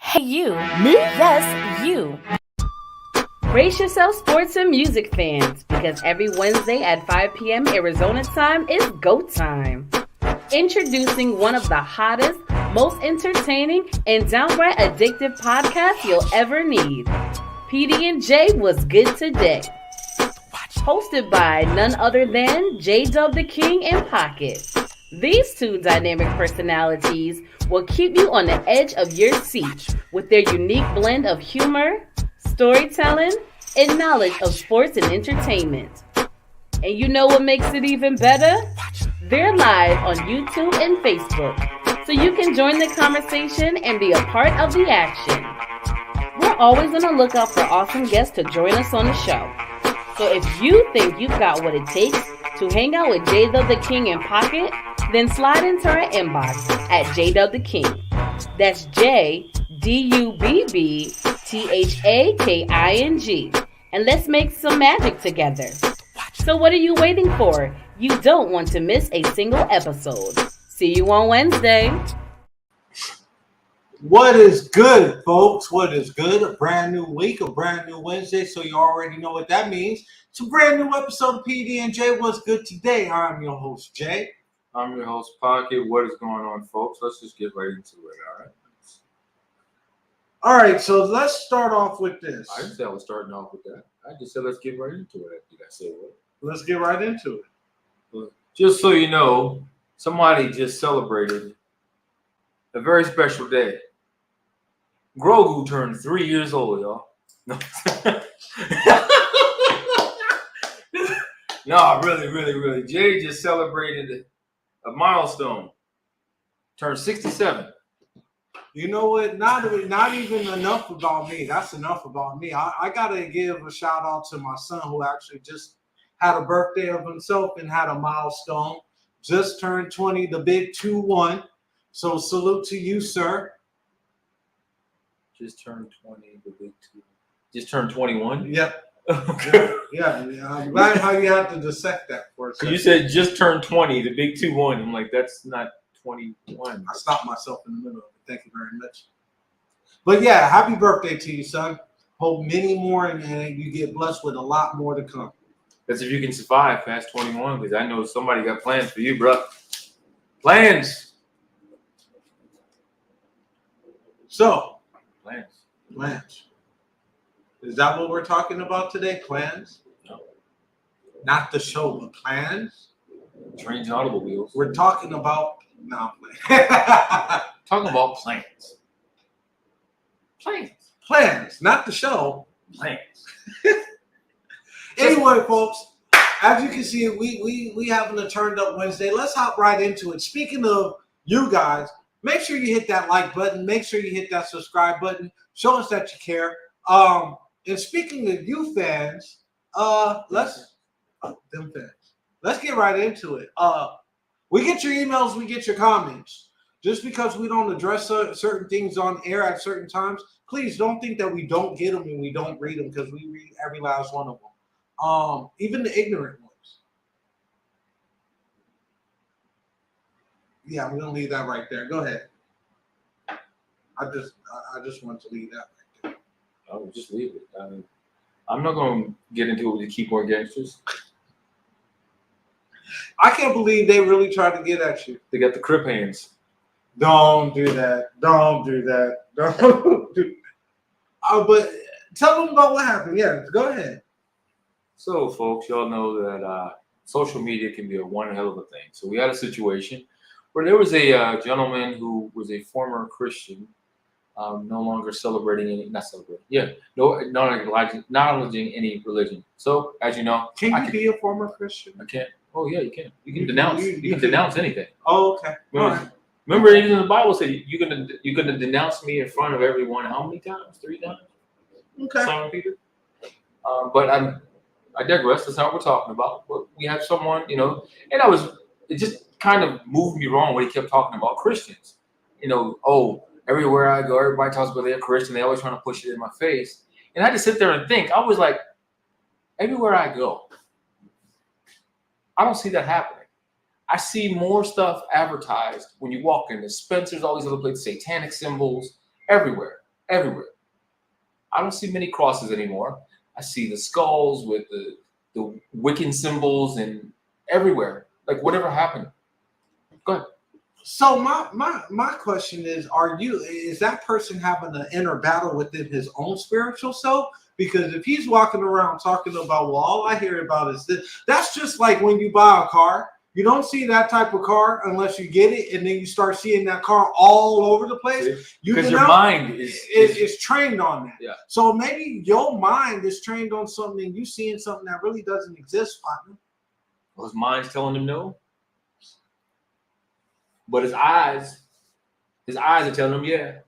Hey, you. Me? Yes, you. Brace yourself, sports and music fans, because every Wednesday at 5 p.m. Arizona time is go time. Introducing one of the hottest, most entertaining, and downright addictive podcasts you'll ever need. PD&J was good today. Hosted by none other than J-Dub the King and Pocket. These two dynamic personalities will keep you on the edge of your seat with their unique blend of humor, storytelling, and knowledge of sports and entertainment. And you know what makes it even better? They're live on YouTube and Facebook, so you can join the conversation and be a part of the action. We're always on the lookout for awesome guests to join us on the show. So if you think you've got what it takes to hang out with J-Dub the King and Pocket, then slide into our inbox at J-Dub the King. That's JDUBBTHAKING. And let's make some magic together. So what are you waiting for? You don't want to miss a single episode. See you on Wednesday. What is good, folks? What is good? A brand new week, a brand new Wednesday, so you already know what that means. It's a brand new episode of PD&J. What's good today? I'm your host, Jay. I'm your host, Pocket. What is going on, folks? Let's just get right into it, all right? All right, so let's start off with this. I didn't say I was starting off with that. I just said let's get right into it. Did I say what? Let's get right into it. Well, just so you know, somebody just celebrated a very special day. Grogu turned 3 years old, y'all. No, no, really. Jay just celebrated a milestone. Turned 67. You know what? Not even enough about me. That's enough about me. I got to give a shout out to my son who actually just had a birthday of himself and had a milestone. Just turned 20, the big 2-1. So salute to you, sir. Just turned 20, the big 2. Just turned 21? Yep. Okay. Yeah. I'm glad how you had to dissect that for a second. You said just turned 20, the big 2-1. I'm like, that's not 21. I stopped myself in the middle of it. Thank you very much. But yeah, happy birthday to you, son. Hope many more and you get blessed with a lot more to come. That's if you can survive past 21, because I know somebody got plans for you, bro. Plans. So, Plans. Is that what we're talking about today? Plans? No. Not the show, but plans? Trains and automobiles. We're talking about Talking about plans. Plans, not the show. Plans. Anyway, folks, as you can see, we having a turned up Wednesday. Let's hop right into it. Speaking of you guys, make sure you hit that like button. Make sure you hit that subscribe button. Show us that you care. And speaking of you fans, let's get right into it. We get your emails, we get your comments. Just because we don't address certain things on air at certain times, please don't think that we don't get them and we don't read them, because we read every last one of them. Even the ignorant ones. Yeah, I'm gonna leave that right there. Go ahead. I just want to leave that right there. I would just leave it. I'm not going to get into it with the keyboard gangsters. I can't believe they really tried to get at you. They got the crip hands. Don't do that. Don't do that. Don't do. But tell them about what happened. Yeah, go ahead. So, folks, y'all know that social media can be a one hell of a thing. So we had a situation where there was a gentleman who was a former Christian, no longer not acknowledging any religion. So, as you know, Can you be a former Christian? I can't. Oh yeah, you can. You can denounce. You can denounce anything. Oh, okay. Remember, even the Bible said you're gonna denounce me in front of everyone. How many times? 3 times. Okay. Simon Peter. But I digress. That's not what we're talking about. But we have someone, and it just kind of moved me wrong when he kept talking about Christians. Everywhere I go, everybody talks about they're Christian. They always trying to push it in my face. And I had to sit there and think. I was like, everywhere I go, I don't see that happening. I see more stuff advertised when you walk in. The Spencer's, all these other places, satanic symbols everywhere. everywhere. I don't see many crosses anymore. I see the skulls with the Wiccan symbols and everywhere. Like, whatever happened? Go ahead. So my question is that person having an inner battle within his own spiritual self? Because if he's walking around talking about, well, all I hear about is this, that's just like when you buy a car. You don't see that type of car unless you get it, and then you start seeing that car all over the place. Because your mind is trained on that. Yeah. So maybe your mind is trained on something, and you seeing something that really doesn't exist, partner. Well, his mind's telling him no. But his eyes are telling him, yeah.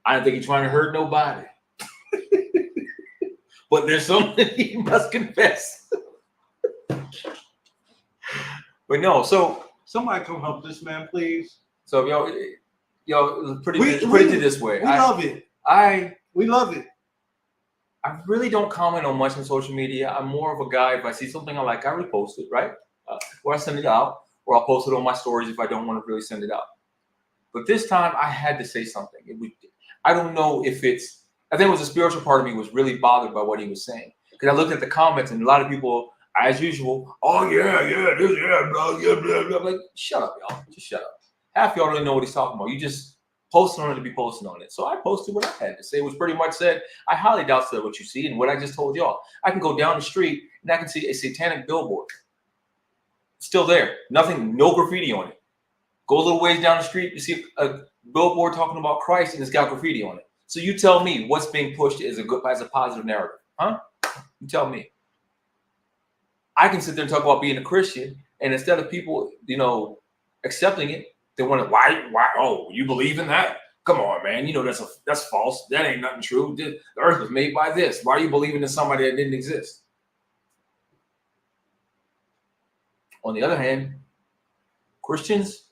I don't think he's trying to hurt nobody. But there's something he must confess. But no, so somebody come help this man, please. So put it this way. We love it. We love it. I really don't comment on much on social media. I'm more of a guy, if I see something I like, I repost it, right? Or I send it out, or I'll post it on my stories if I don't want to really send it out. But this time I had to say something. I don't know if I think it was a spiritual part of me was really bothered by what he was saying. Because I looked at the comments and a lot of people, as usual, oh blah, blah, blah. I'm like, shut up, y'all. Just shut up. Half y'all don't really know what he's talking about. You just posting on it to be posting on it. So I posted what I had to say. It was pretty much said, I highly doubt that what you see and what I just told y'all. I can go down the street and I can see a satanic billboard. It's still there. Nothing, no graffiti on it. Go a little ways down the street, you see a billboard talking about Christ and it's got graffiti on it. So you tell me what's being pushed as a positive narrative, huh? You tell me. I can sit there and talk about being a Christian, and instead of people, accepting it, they want to, why? Oh, you believe in that? Come on, man. That's false. That ain't nothing true. The earth was made by this. Why are you believing in somebody that didn't exist? On the other hand, Christians,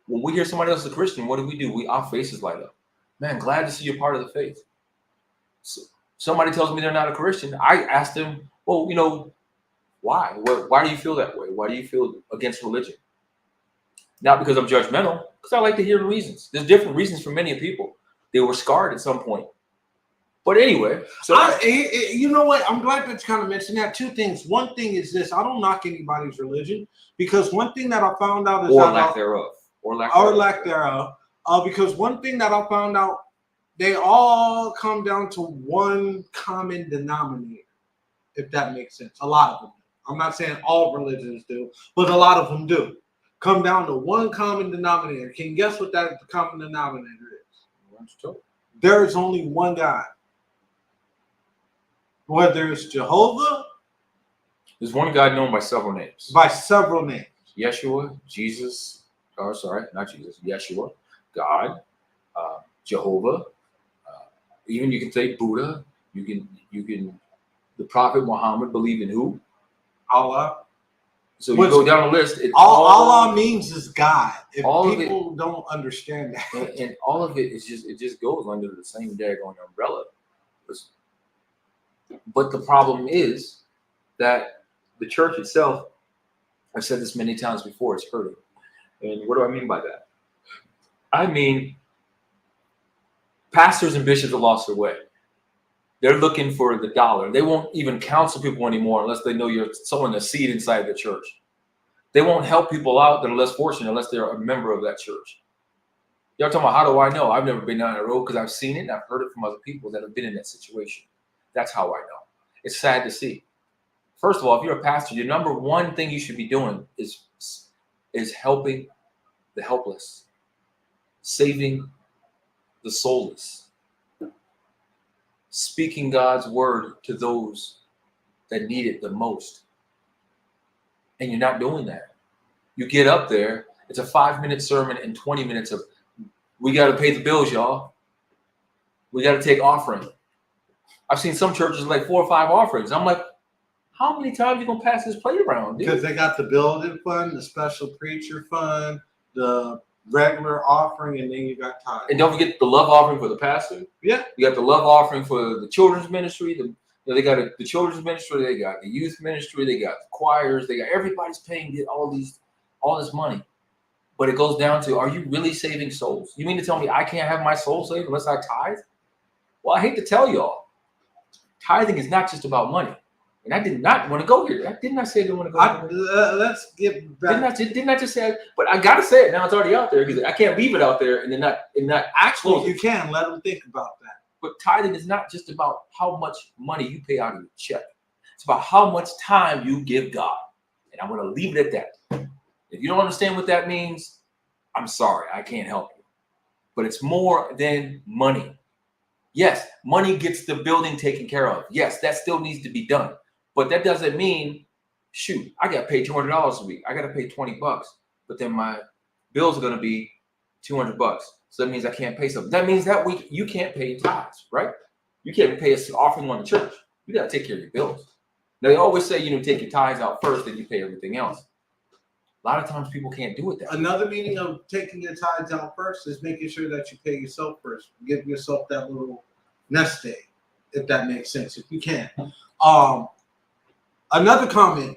when we hear somebody else is a Christian, what do? Our faces light up. Man, glad to see you're part of the faith. So somebody tells me they're not a Christian. I ask them, well, why? Why do you feel that way? Why do you feel against religion? Not because I'm judgmental, because I like to hear the reasons. There's different reasons for many people. They were scarred at some point. But anyway, so you know what? I'm glad that you kind of mentioned that. Two things. One thing is this: I don't knock anybody's religion, because one thing that I found out is or lack thereof. Because one thing that I found out, they all come down to one common denominator, if that makes sense. A lot of them. I'm not saying all religions do, but a lot of them do. Come down to one common denominator. Can you guess what that common denominator is? There is only one God. Whether it's Jehovah. There's one God known by several names. By several names. Yeshua, Jesus, not Jesus, Yeshua, God, Jehovah, even you can say Buddha, you can the Prophet Muhammad, believe in who? Allah. So you go down the list. Allah means is God. If people don't understand that. And all of it is just goes under the same daggone umbrella. But the problem is that the church itself, I've said this many times before, it's hurting. And what do I mean by that? I mean, pastors and bishops have lost their way. They're looking for the dollar. They won't even counsel people anymore unless they know you're sowing a seed inside the church. They won't help people out that are less fortunate unless they're a member of that church. Y'all talking about, how do I know? I've never been down that road because I've seen it and I've heard it from other people that have been in that situation. That's how I know. It's sad to see. First of all, if you're a pastor, your number one thing you should be doing is helping the helpless, saving the soulless, speaking God's word to those that need it the most. And you're not doing that. You get up there, it's a 5-minute sermon and 20 minutes of, we got to pay the bills, y'all. We got to take offering. I've seen some churches like 4 or 5 offerings. I'm like, how many times you going to pass this plate around, dude? Because they got the building fund, the special preacher fund, the regular offering, and then you got tithe. And don't forget the love offering for the pastor. Yeah. You got the love offering for the children's ministry. They got the children's ministry. They got the youth ministry. They got the choirs. They got everybody's paying all this money. But it goes down to, are you really saving souls? You mean to tell me I can't have my soul saved unless I tithe? Well, I hate to tell y'all, tithing is not just about money. And I did not want to go here. Didn't I say I didn't want to go here? Let's get back. Didn't I just say? But I gotta say it now. It's already out there because I can't leave it out there and then not actually. Well, you can let them think about that. But tithing is not just about how much money you pay out of your check. It's about how much time you give God. And I'm going to leave it at that. If you don't understand what that means, I'm sorry, I can't help you. But it's more than money. Yes, money gets the building taken care of. Yes, that still needs to be done. But that doesn't mean, shoot, I got paid $200 a week. I got to pay $20, but then my bills are going to be $200. So that means I can't pay something. That means that week you can't pay tithes, right? You can't pay an offering on the church. You got to take care of your bills. Now, they always say, take your tithes out first, then you pay everything else. A lot of times people can't do it that way. Another meaning of taking your tithes out first is making sure that you pay yourself first. Give yourself that little nest egg, if that makes sense, if you can. Another comment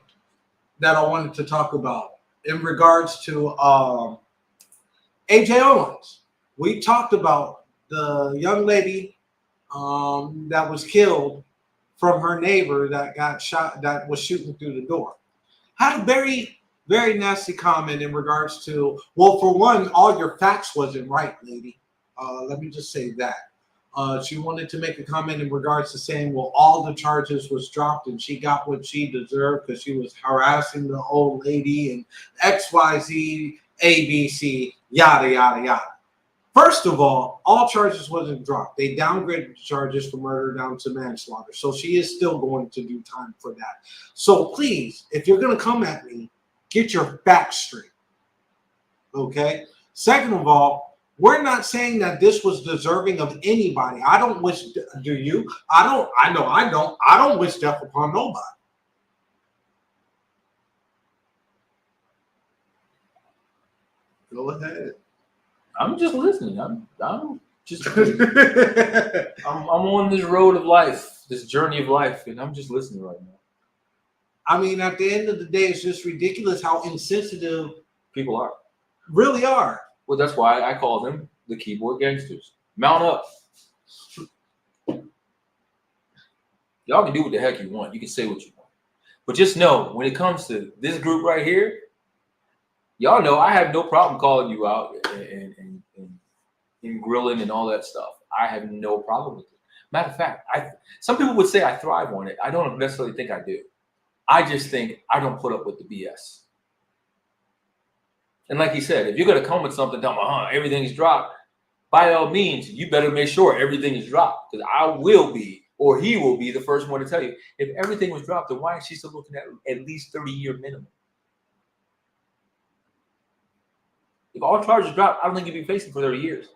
that I wanted to talk about in regards to AJ Owens. We talked about the young lady that was killed from her neighbor that got shot, that was shooting through the door. Had a very, very nasty comment in regards to, well, for one, all your facts wasn't right, lady. Let me just say that. She wanted to make a comment in regards to saying, well, all the charges was dropped and she got what she deserved because she was harassing the old lady and XYZ, ABC, yada, yada, yada. First of all charges wasn't dropped. They downgraded the charges from murder down to manslaughter. So she is still going to do time for that. So please, if you're going to come at me, get your facts straight. Okay? Second of all, we're not saying that this was deserving of anybody. I don't wish, do you? I don't wish death upon nobody. Go ahead. I'm just listening. I'm just I'm on this road of life, this journey of life, and I'm just listening right now. I mean, at the end of the day, it's just ridiculous how insensitive people are. Really are. Well, that's why I call them the keyboard gangsters. Mount up. Y'all can do what the heck you want. You can say what you want. But just know, when it comes to this group right here, y'all know I have no problem calling you out and grilling and all that stuff. I have no problem with it. Matter of fact, some people would say I thrive on it. I don't necessarily think I do. I just think I don't put up with the BS. And like he said, if you're going to come with something, everything's dropped, by all means, you better make sure everything is dropped. Because I will be, or he will be, the first one to tell you, if everything was dropped, then why is she still looking at least 30-year minimum? If all charges dropped, I don't think you'd be facing for 30 years.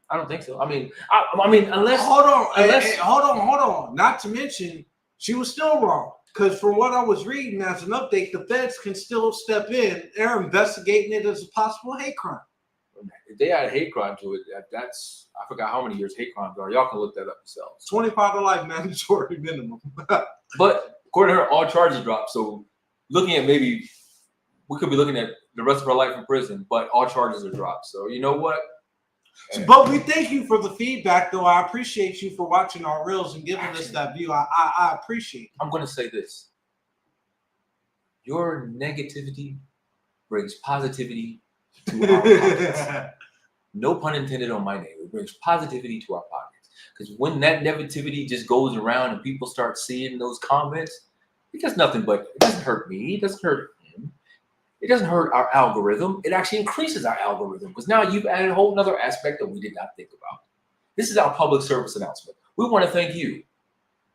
I don't think so. I mean, unless hold on. Not to mention, she was still wrong. Because from what I was reading as an update, the feds can still step in. They're investigating it as a possible hate crime. If they add a hate crime to it, that's, I forgot how many years hate crimes are. Y'all can look that up yourselves. 25 to life mandatory minimum. But according to her, all charges dropped. So looking at maybe, we could be looking at the rest of our life in prison, but all charges are dropped. So you know what? But we thank you for the feedback, though. I appreciate you for watching our reels and giving us that view. I appreciate it. I'm going to say this. Your negativity brings positivity to our pockets. No pun intended on my name. It brings positivity to our pockets. Because when that negativity just goes around and people start seeing those comments, it does nothing but, it doesn't hurt me. It doesn't hurt him. It doesn't hurt our algorithm. It actually increases our algorithm because now you've added a whole other aspect that we did not think about. This is our public service announcement. We want to thank you.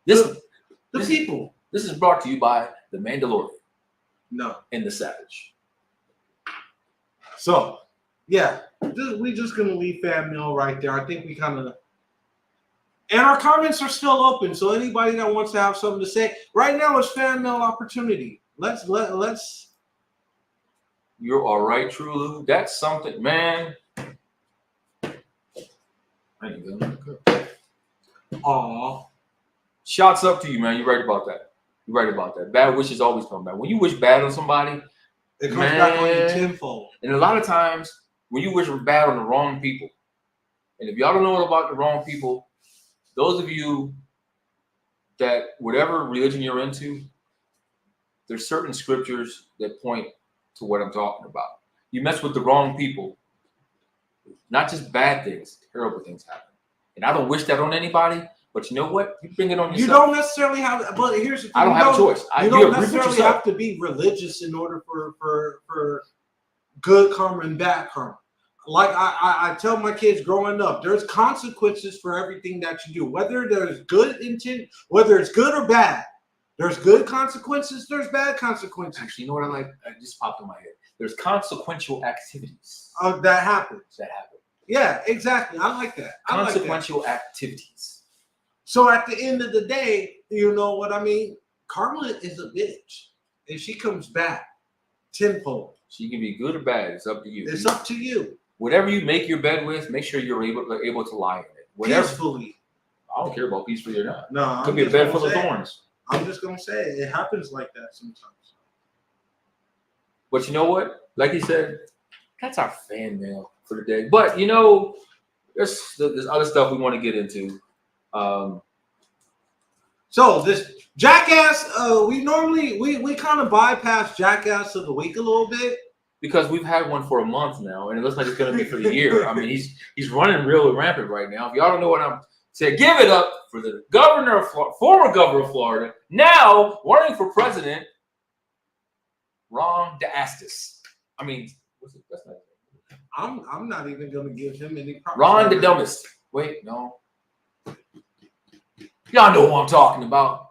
The people. This is brought to you by the Mandalorian. No. And the Savage. So, yeah, we're just going to leave fan mail right there. I think we kind of, and our comments are still open. So anybody that wants to have something to say, right now is fan mail opportunity. Let's. You're all right, Trulu. That's something, man. Aw. Shouts up to you, man. You're right about that. You're right about that. Bad wishes always come back. When you wish bad on somebody, It comes back on you tenfold. And a lot of times, when you wish bad on the wrong people, and if y'all don't know about the wrong people, those of you that whatever religion you're into, there's certain scriptures that point to what I'm talking about. You mess with the wrong people, not just bad things, terrible things happen. And I don't wish that on anybody, but you know what? You bring it on yourself. You don't necessarily have, but here's the thing. I don't have a choice. You don't necessarily have to be religious in order for good karma and bad karma. Like I tell my kids growing up, there's consequences for everything that you do. Whether there's good intent, whether it's good or bad, there's good consequences, there's bad consequences. Actually, you know what I like? It just popped in my head. There's consequential activities. That happens. That happen. Yeah, exactly. I like that. Consequential activities. So at the end of the day, you know what I mean? Karma is a bitch. And she comes back tenfold. She can be good or bad. It's up to you. It's up to you. Whatever you make your bed with, make sure you're able to lie in it. Whatever. Peacefully. I don't care about peacefully or not. No, it could be a bed full of thorns. I'm just gonna say it happens like that sometimes. But you know what? Like he said, that's our fan mail for the day. But you know, there's other stuff we want to get into. So this Jackass, we kind of bypass Jackass of the week a little bit. Because we've had one for a month now, and it looks like it's going to be for the year. I mean, he's running real rampant right now. If y'all don't know what I'm saying, give it up for the governor of former governor of Florida, now running for president, Ron DeSantis. I mean, that's not. I'm not even going to give him any props. Ron the dumbest. Wait, no. Y'all know who I'm talking about.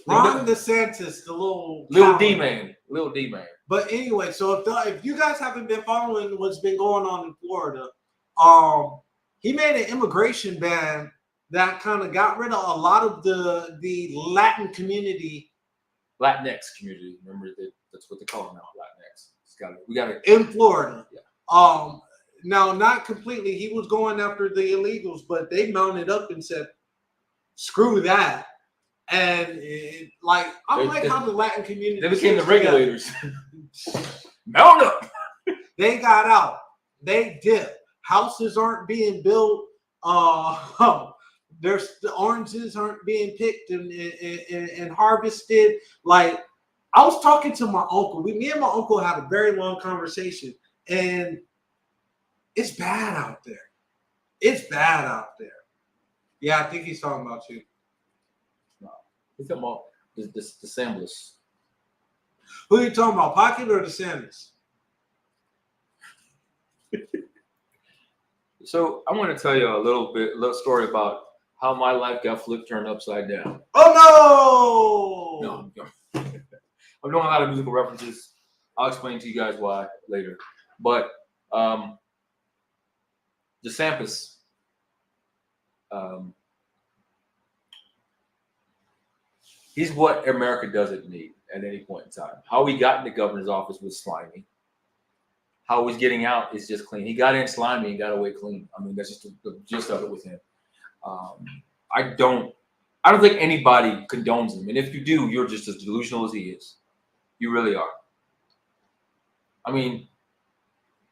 Ron DeSantis, the little D man. Little D man. But anyway, so if you guys haven't been following what's been going on in Florida, he made an immigration ban that kind of got rid of a lot of the Latin community. Latinx community. Remember that's what they call it now. Latinx. We got it in Florida. Yeah. Now not completely. He was going after the illegals, but they mounted up and said, "Screw that." And I like how the Latin community. They became the regulators. Mount up. They got out. They dipped. Houses aren't being built. The oranges aren't being picked and harvested. Like, I was talking to my uncle. Me and my uncle had a very long conversation, and it's bad out there. It's bad out there. Yeah, I think he's talking about you. No, he's talking about the samplers. Who are you talking about, Pocket or DeSantis? So I want to tell you a little story about how my life got turned upside down. Oh no! No. I'm doing a lot of musical references. I'll explain to you guys why later. But DeSantis, he's what America doesn't need at any point in time. How he got in the governor's office was slimy. How he's getting out is just clean. He got in slimy and got away clean. I mean, that's just the gist of it with him. I don't think anybody condones him. And if you do, you're just as delusional as he is. You really are. I mean,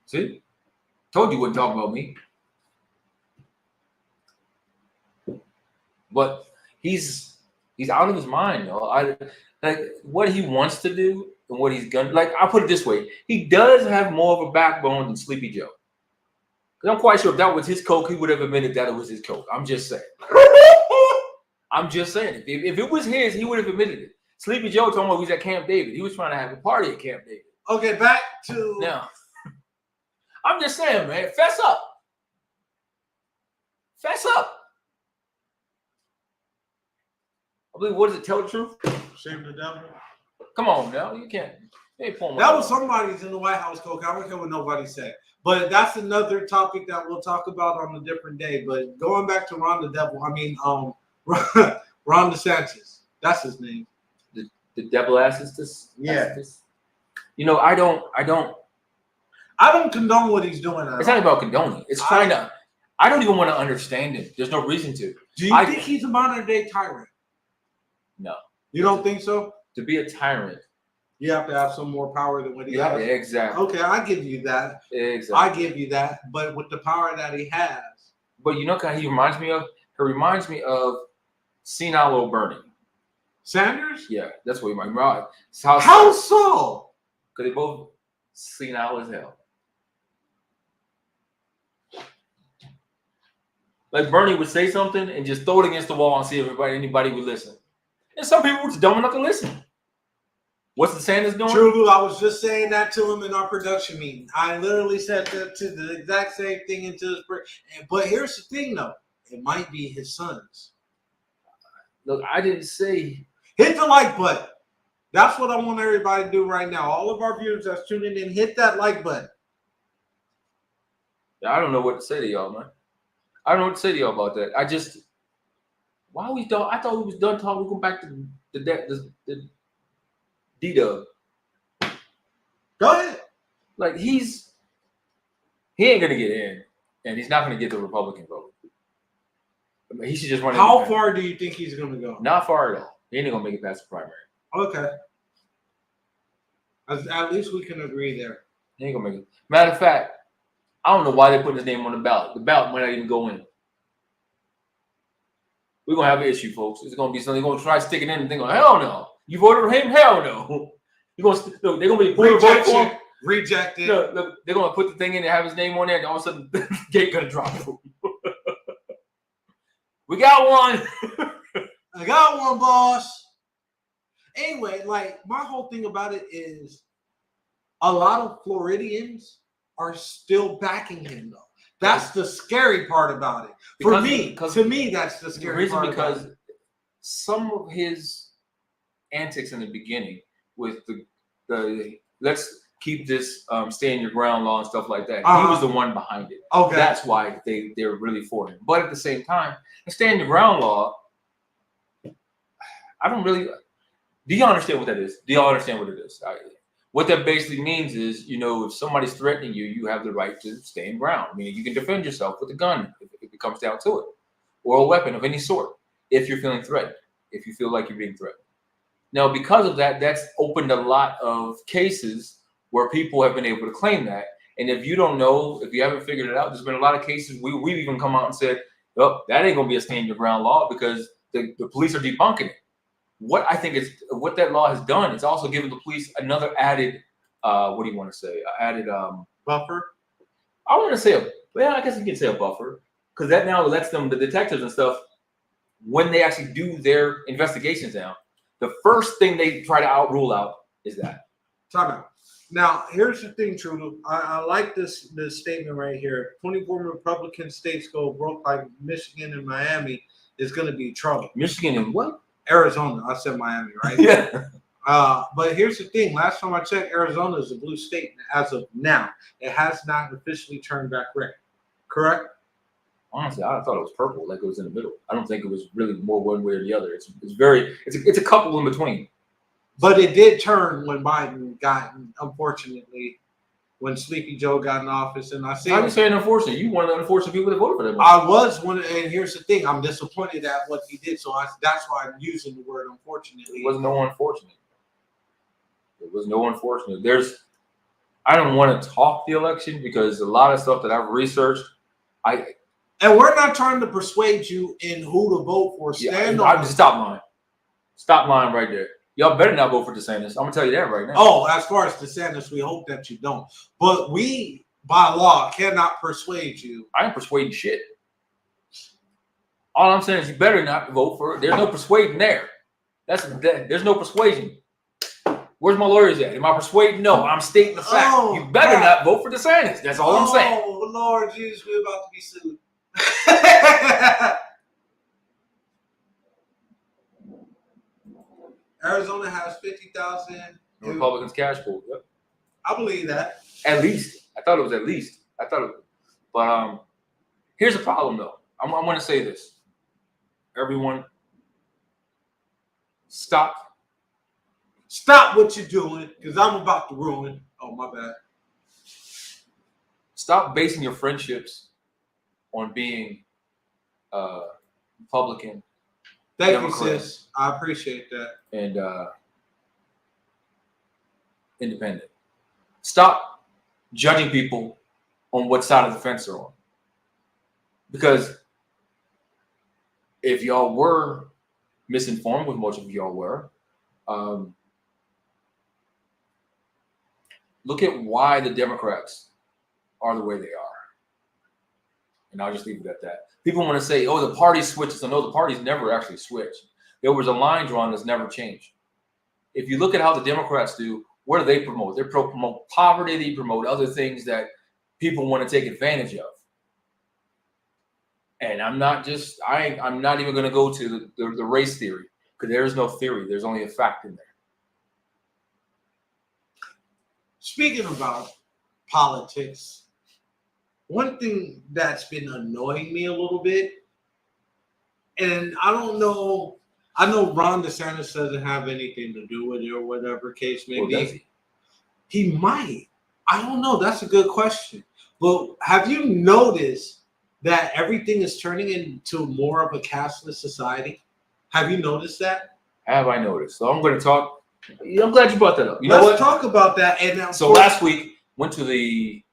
see? Told you wouldn't talk about me. But he's out of his mind, y'all. Like what he wants to do and what he's gonna, like, I'll put it this way. He does have more of a backbone than Sleepy Joe. Because I'm quite sure if that was his coke, he would have admitted that it was his coke. I'm just saying. I'm just saying. If it was his, he would have admitted it. Sleepy Joe told me he was at Camp David. He was trying to have a party at Camp David. Okay, back to now. I'm just saying, man. Fess up. Fess up. I believe, what is it? Tell the truth? Shame the devil. Come on now. You can't. That was somebody's in the White House coke. I don't care what nobody said. But that's another topic that we'll talk about on a different day. But going back to Ron DeSantis. That's his name. The devil asses this? Yeah. You know, I don't condone what he's doing. It's not about condoning. It's trying to. I don't even want to understand him. There's no reason to. Do you think he's a modern day tyrant? No. You don't think so? To be a tyrant, You have to have some more power than what he has. Yeah, exactly. Okay, I give you that. Exactly. I give you that. But with the power that he has. But you know what he reminds me of? He reminds me of senile old Bernie. Sanders? Yeah, that's what he reminds me of. How so? Because they both senile as hell. Like Bernie would say something and just throw it against the wall and see if anybody would listen. And some people were just dumb enough to listen. What's the Sanders doing? True, I was just saying that to him in our production meeting. I literally said to the exact same thing into his break. But here's the thing, though. It might be his sons. Look, I didn't say. Hit the like button. That's what I want everybody to do right now. All of our viewers that's tuning in, hit that like button. I don't know what to say to y'all, man. I don't know what to say to y'all about that. I just. Why we thought? I thought we was done talking. We go back to the D-Dub. Go ahead. Like he ain't gonna get in, and he's not gonna get the Republican vote. I mean, he should just run. How far do you think he's gonna go? Not far at all. He ain't gonna make it past the primary. Okay. At least we can agree there. He ain't gonna make it. Matter of fact, I don't know why they put his name on the ballot. The ballot might not even go in. We're gonna have an issue, folks. It's gonna be something. They're gonna try sticking in and think, hell no. You voted for him? Hell no. You're gonna look, they're gonna be rejection. Rejected. Look, they're gonna put the thing in and have his name on there, and all of a sudden the gate gonna drop. We got one. I got one, boss. Anyway, like my whole thing about it is a lot of Floridians are still backing him, though. That's the scary part about it. To me, that's the scary part. Because some of his antics in the beginning with the let's keep this stay in your ground law and stuff like that. He was the one behind it. Okay. That's why they're really for him. But at the same time, the stay in your ground law, I don't really. Do y'all understand what that is? Do y'all understand what it is? What that basically means is, if somebody's threatening you, you have the right to stay in ground. I mean, you can defend yourself with a gun if it comes down to it, or a weapon of any sort if you're feeling threatened, if you feel like you're being threatened. Now, because of that, that's opened a lot of cases where people have been able to claim that. And if you don't know, if you haven't figured it out, there's been a lot of cases we've even come out and said, oh, that ain't going to be a stand your ground law because the police are debunking it. What I think is what that law has done, it's also given the police another added, what do you want to say? Added buffer. I want to say I guess you can say a buffer, because that now lets them, the detectives and stuff, when they actually do their investigations now, the first thing they try to rule out is that. Time out. Now, here's the thing, Trudeau. I like this statement right here. 24 Republican states go broke like Michigan and Miami is going to be trouble. Michigan and what? Arizona. I said Miami, right? Yeah. But here's the thing. Last time I checked, Arizona is a blue state as of now. It has not officially turned back red. Correct? Honestly, I thought it was purple, like it was in the middle. I don't think it was really more one way or the other. It's a couple in between. But it did turn when Biden got, unfortunately, when Sleepy Joe got in office. And I say, how are you saying unfortunate? You one of the unfortunate people that voted for that. I was one, and here's the thing: I'm disappointed at what he did. So that's why I'm using the word unfortunately. It was no unfortunate. It was no unfortunate. I don't want to talk the election because a lot of stuff that I've researched, and we're not trying to persuade you in who to vote for. Stop lying. Stop lying right there. Y'all better not vote for DeSantis. I'm gonna tell you that right now. Oh, as far as DeSantis, we hope that you don't. But we, by law, cannot persuade you. I ain't persuading shit. All I'm saying is you better not vote for it. There's no persuading there. There's no persuasion. Where's my lawyers at? Am I persuading? No, I'm stating the fact. You better not vote for DeSantis. That's all I'm saying. Oh, Lord Jesus, we're about to be sued. Arizona has 50,000 Republicans cash pool. Yep. I believe that. At least. I thought it was at least. But here's the problem though. I'm going to say this. Everyone, stop what you're doing, because I'm about to ruin. Oh, my bad. Stop basing your friendships on being Republican. Thank you, sis. I appreciate that. And independent. Stop judging people on what side of the fence they're on. Because if y'all were misinformed, which most of y'all were, look at why the Democrats are the way they are. And I'll just leave it at that. People want to say, oh, the party switches. So no, the party's never actually switched. There was a line drawn that's never changed. If you look at how the Democrats do, what do they promote? They promote poverty. They promote other things that people want to take advantage of. And I'm not even going to go to the race theory, because there is no theory. There's only a fact in there. Speaking about politics, one thing that's been annoying me a little bit, and I don't know, I know Ron DeSantis doesn't have anything to do with it or whatever case may be. Does he? He might. I don't know. That's a good question. But have you noticed that everything is turning into more of a cashless society? Have you noticed that? Have I noticed? So I'm going to talk. I'm glad you brought that up. Let's talk about that. And now, so last week went to the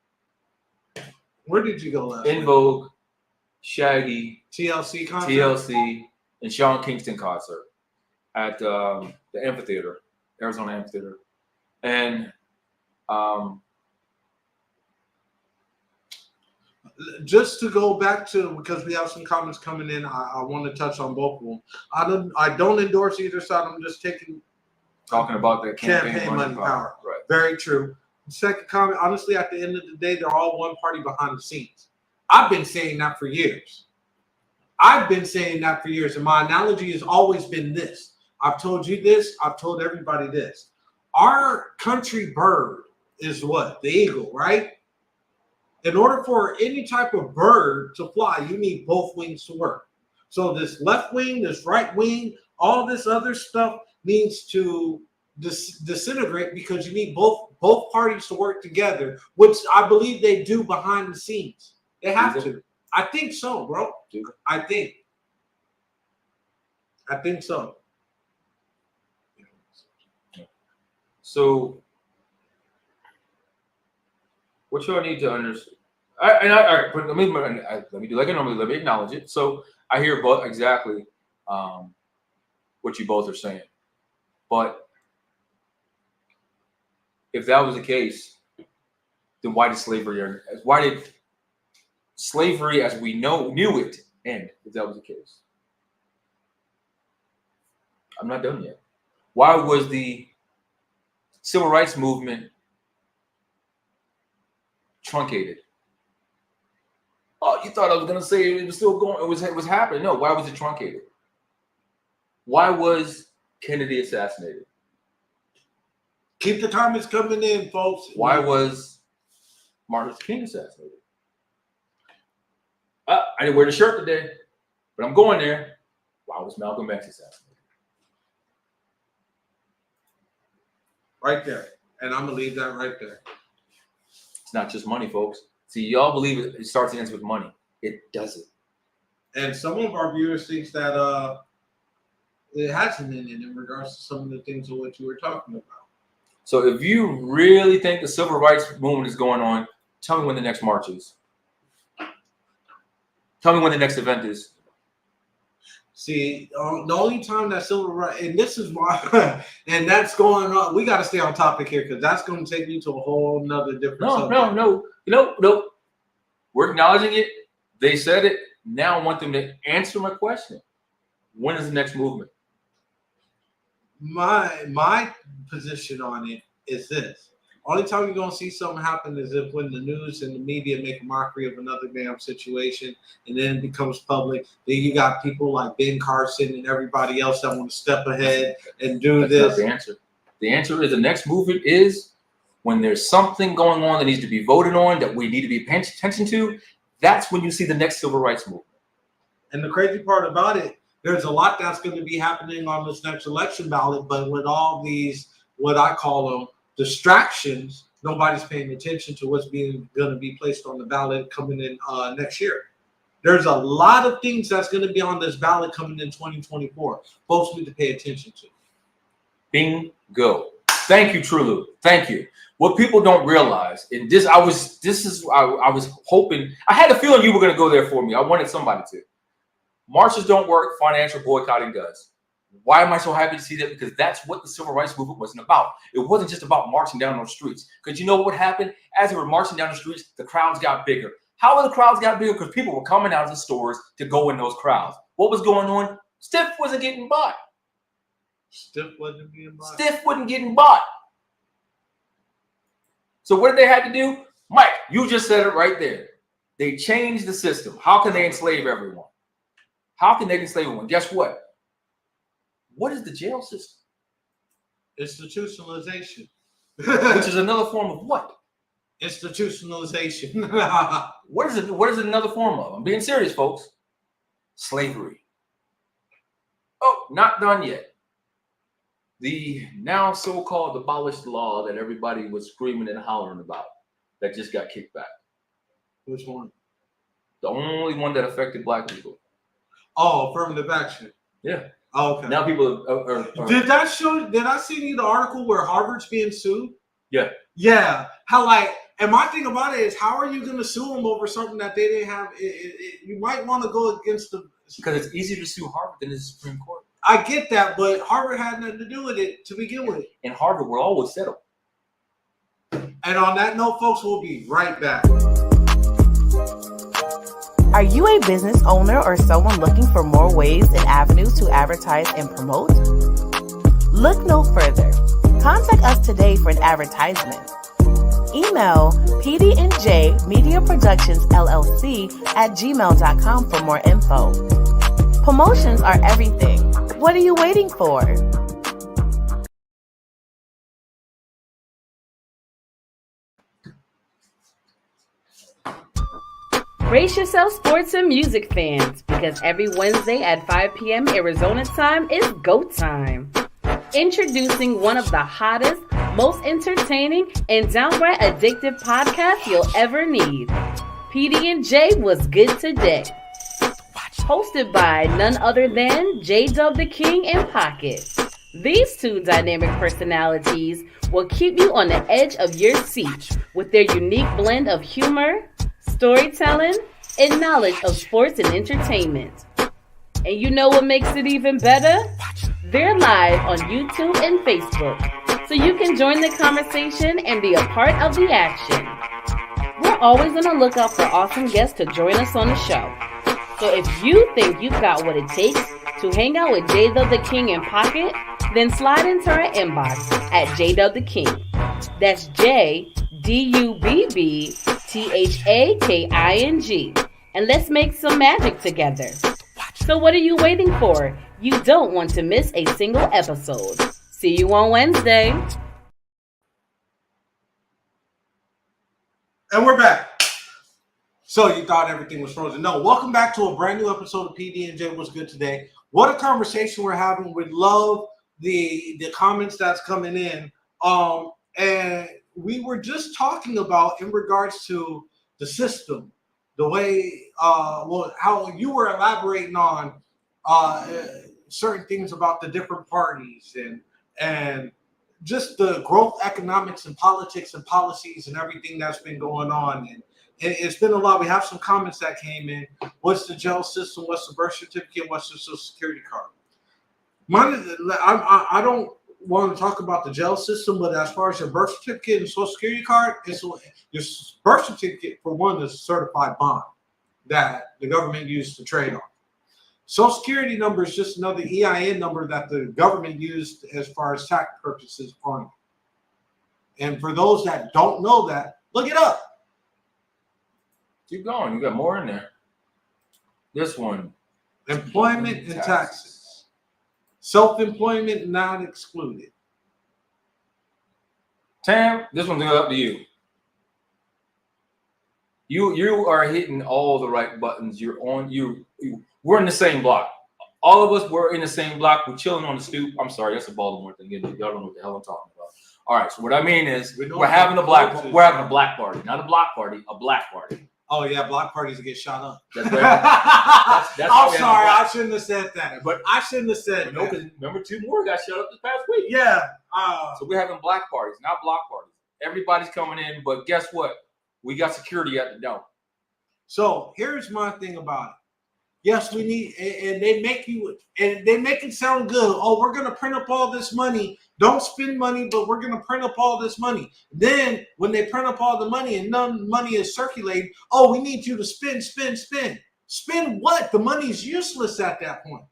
where did you go last In week? Vogue, Shaggy, TLC concert? TLC, and Sean Kingston concert at the amphitheater, Arizona Amphitheater. And just to go back to, because we have some comments coming in, I want to touch on both of them. I don't endorse either side. I'm just talking about the campaign money power. Right. Very true. Second comment, honestly, at the end of the day, they're all one party behind the scenes. I've been saying that for years. And my analogy has always been this. I've told you this. I've told everybody this. Our country bird is what? The eagle, right? In order for any type of bird to fly, you need both wings to work. So this left wing, this right wing, all this other stuff needs to disintegrate, because you need both parties to work together, which I believe they do behind the scenes. They have to. I think so, bro. I think so. So what y'all need to understand, let me do like I normally, let me acknowledge it. So I hear both exactly what you both are saying, but if that was the case, then why did slavery as we knew it end? If that was the case, I'm not done yet. Why was the civil rights movement truncated? Oh, you thought I was going to say it was still going, it was happening. No, why was it truncated? Why was Kennedy assassinated? Keep the comments coming in, folks. Why was Martin Luther King assassinated? I didn't wear the shirt today, but I'm going there. Why was Malcolm X assassinated? Right there. And I'm going to leave that right there. It's not just money, folks. See, y'all believe it starts and ends with money. It doesn't. And some of our viewers think that it hasn't ended in regards to some of the things of what you were talking about. So if you really think the civil rights movement is going on, tell me when the next march is. Tell me when the next event is. See, the only time that civil rights, and this is why, and that's going on. We got to stay on topic here, because that's going to take you to a whole nother different subject. No. We're acknowledging it. They said it. Now I want them to answer my question. When is the next movement? My position on it is this. Only time you're going to see something happen is if when the news and the media make a mockery of another damn situation, and then it becomes public. Then you got people like Ben Carson and everybody else that want to step ahead and do this. That's not the answer. The answer is the next movement is when there's something going on that needs to be voted on, that we need to be paying attention to. That's when you see the next civil rights movement. And the crazy part about it, there's a lot that's going to be happening on this next election ballot, but with all these, what I call them, distractions, nobody's paying attention to what's going to be placed on the ballot coming in next year. There's a lot of things that's going to be on this ballot coming in 2024. Folks need to pay attention to. Bingo. Thank you, Trulu. Thank you. What people don't realize, and I was hoping, I had a feeling you were going to go there for me. I wanted somebody to. Marches don't work, financial boycotting does. Why am I so happy to see that? Because that's what the civil rights movement wasn't about. It wasn't just about marching down those streets. Because you know what happened? As they were marching down the streets, the crowds got bigger. How were the crowds got bigger? Because people were coming out of the stores to go in those crowds. What was going on? Stiff wasn't getting bought. Stiff wasn't being bought. Stiff wasn't getting bought. So what did they have to do? Mike, you just said it right there. They changed the system. How can they enslave everyone? How can they enslave everyone? Guess what? What is the jail system? Institutionalization. Which is another form of what? Institutionalization. What is it? What is it another form of? I'm being serious, folks. Slavery. Oh, not done yet. The now so-called abolished law that everybody was screaming and hollering about that just got kicked back. Which one? The only one that affected black people. Oh, affirmative action. Yeah. Oh, okay. Now people are Did I see you the article where Harvard's being sued? Yeah. Yeah. How and my thing about it is, how are you going to sue them over something that they didn't have? You might want to go against the... Because it's easier to sue Harvard than the Supreme Court. I get that, but Harvard had nothing to do with it to begin with. In Harvard, we're always settled. And on that note, folks, we'll be right back. Are you a business owner or someone looking for more ways and avenues to advertise and promote? Look no further. Contact us today for an advertisement. Email PD&J Media Productions LLC at gmail.com for more info. Promotions are everything. What are you waiting for? Brace yourself, sports and music fans, because every Wednesday at 5 p.m. Arizona time is GO time. Introducing one of the hottest, most entertaining, and downright addictive podcasts you'll ever need. PD&J was good today. Hosted by none other than J-Dub the King and Pocket. These two dynamic personalities will keep you on the edge of your seat with their unique blend of humor, storytelling, and knowledge of sports and entertainment. And you know what makes it even better? They're live on YouTube and Facebook, so you can join the conversation and be a part of the action. We're always on the lookout for awesome guests to join us on the show. So if you think you've got what it takes to hang out with J-Dub the King and Pocket, then slide into our inbox at J-Dub the King. That's JDUBBTHAKING. And let's make some magic together. So what are you waiting for? You don't want to miss a single episode. See you on Wednesday. And we're back. So you thought everything was frozen. No, welcome back to a brand new episode of PD&J What's Good Today. What a conversation we're having. We love the comments that's coming in. And we were just talking about in regards to the system, the way, how you were elaborating on certain things about the different parties and just the growth economics and politics and policies and everything that's been going on. And it's been a lot. We have some comments that came in. What's the jail system? What's the birth certificate? What's the social security card? I don't want to talk about the jail system, but as far as your birth certificate and social security card, your birth certificate, for one, is a certified bond that the government used to trade on. Social security number is just another EIN number that the government used as far as tax purposes on it. And for those that don't know that, look it up. Keep going. You got more in there. This one. Employment and taxes. Self-employment not excluded. Tam, this one's up to you. You are hitting all the right buttons. We're in the same block. All of us were in the same block. We're chilling on the stoop. I'm sorry, that's a Baltimore thing. Y'all don't know what the hell I'm talking about. All right, so what I mean is we're having a black party, not a block party, a black party. Oh yeah, block parties get shot up. That's I'm sorry, I shouldn't have said that. But I shouldn't have said that. No, because remember 2 more got shut up this past week. Yeah. So we're having black parties, not block parties. Everybody's coming in, but guess what? We got security at the door. So here's my thing about it. Yes, we need, and they make it sound good. Oh, we're gonna print up all this money. Don't spend money, but we're gonna print up all this money. Then when they print up all the money and none money is circulating, oh, we need you to spend. Spend what? The money's useless at that point.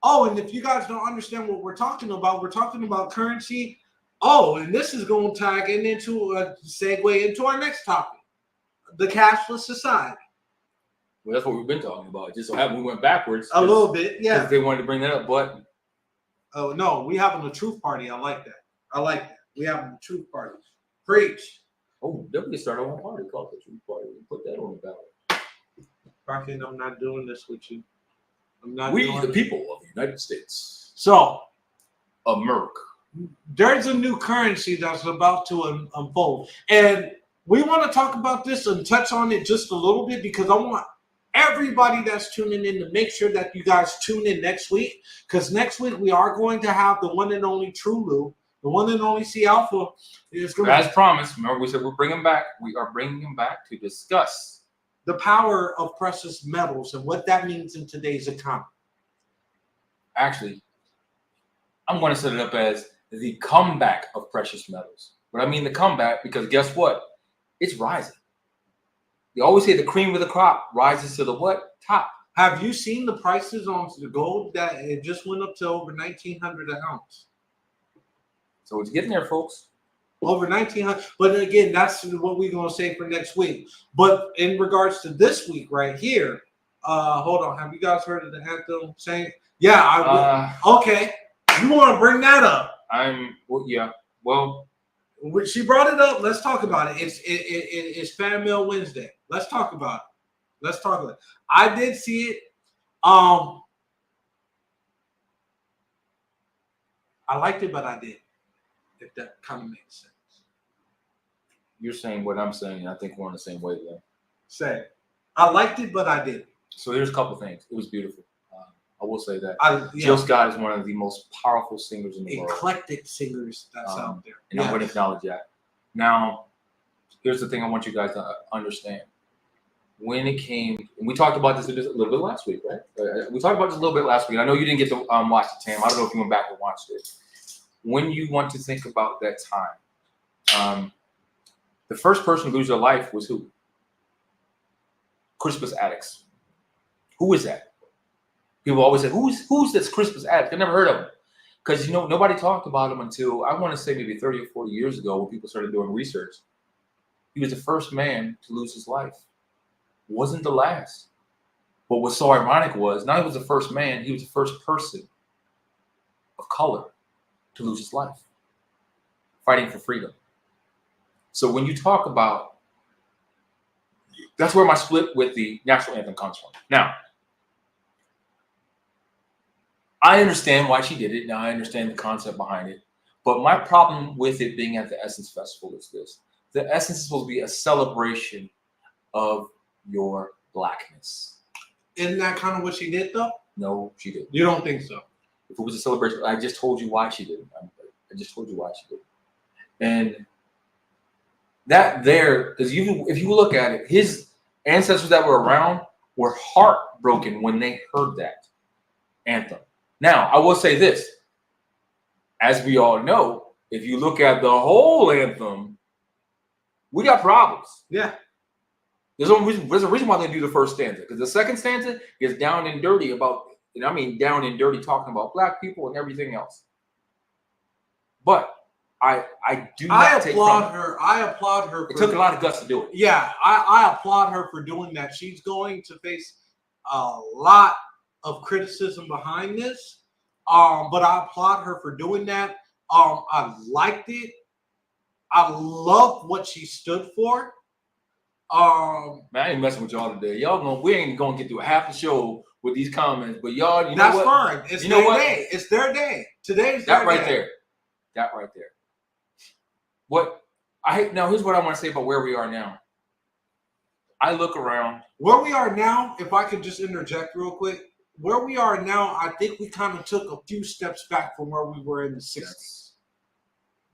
Oh, and if you guys don't understand what we're talking about currency. Oh, and this is going to tag into a segue into our next topic, the cashless society. Well, that's what we've been talking about. Just so happened we went backwards. A little bit, yeah. They wanted to bring that up, but oh no, we having a truth party. I like that. We having a truth party. Preach. Oh, definitely start our own party called the truth party. Put that on the ballot. Rocket, I'm not doing this with you. We, the people of the United States. So, America. There's a new currency that's about to unfold. And we want to talk about this and touch on it just a little bit because I want everybody that's tuning in to make sure that you guys tune in next week. Because next week we are going to have the one and only True Lou, the one and only C Alpha. As promised, remember we said we're bringing back. We are bringing him back to discuss the power of precious metals and what that means in today's economy. Actually, I'm going to set it up as the comeback of precious metals. But I mean the comeback because guess what? It's rising. They always say the cream of the crop rises to the what? Top. Have you seen the prices on the gold that it just went up to over $1,900 an ounce? So it's getting there, folks. Over 1,900. But again, that's what we're going to say for next week. But in regards to this week right here, hold on. Have you guys heard of the anthem saying? Yeah. Okay. You want to bring that up? Yeah. Well, she brought it up. Let's talk about it. It's Fan Mail Wednesday. Let's talk about it. I did see it. I liked it, but I did. If that kind of makes sense. You're saying what I'm saying. I think we're on the same wavelength. Say, I liked it, but I did. So here's a couple things. It was beautiful. I will say that. Jill Scott is one of the most powerful singers in the world. Eclectic singers that's out there. And I'm going to acknowledge that. Now, here's the thing I want you guys to understand. When it came, and we talked about this a little bit last week, right? We talked about this a little bit last week. I know you didn't get to watch it, Tam. I don't know if you went back and watched it. When you want to think about that time, the first person to lose their life was who? Crispus Attucks. Who is that? People always say, who's this Crispus Attucks? I never heard of him. Because, nobody talked about him until, I want to say maybe 30 or 40 years ago when people started doing research. He was the first man to lose his life. Wasn't the last. But what's so ironic was, not only was the first man, he was the first person of color to lose his life. Fighting for freedom. So when you talk about, that's where my split with the national anthem comes from. Now, I understand why she did it. Now I understand the concept behind it. But my problem with it being at the Essence Festival is this. The Essence is supposed to be a celebration of your blackness. Isn't that kind of what she did, though? No, she didn't. You don't think so? If it was a celebration, I just told you why she did it. I just told you why she did it. And that there, because if you look at it, his ancestors that were around were heartbroken when they heard that anthem. Now, I will say this. As we all know, if you look at the whole anthem, we got problems. Yeah. There's a reason why they do the first stanza. Because the second stanza is down and dirty about, and I mean down and dirty talking about black people and everything else. But I do not take from her. I applaud her. It took a lot of guts to do it. Yeah, I applaud her for doing that. She's going to face a lot of criticism behind this. But I applaud her for doing that. I liked it. I love what she stood for. Man, I ain't messing with y'all today. We ain't gonna get through half the show with these comments, but y'all, that's fine. It's their day. It's their day. Today's their day. That right there. Now here's what I want to say about where we are now. I look around. Where we are now, if I could just interject real quick, where we are now, I think we kind of took a few steps back from where we were in the 60s.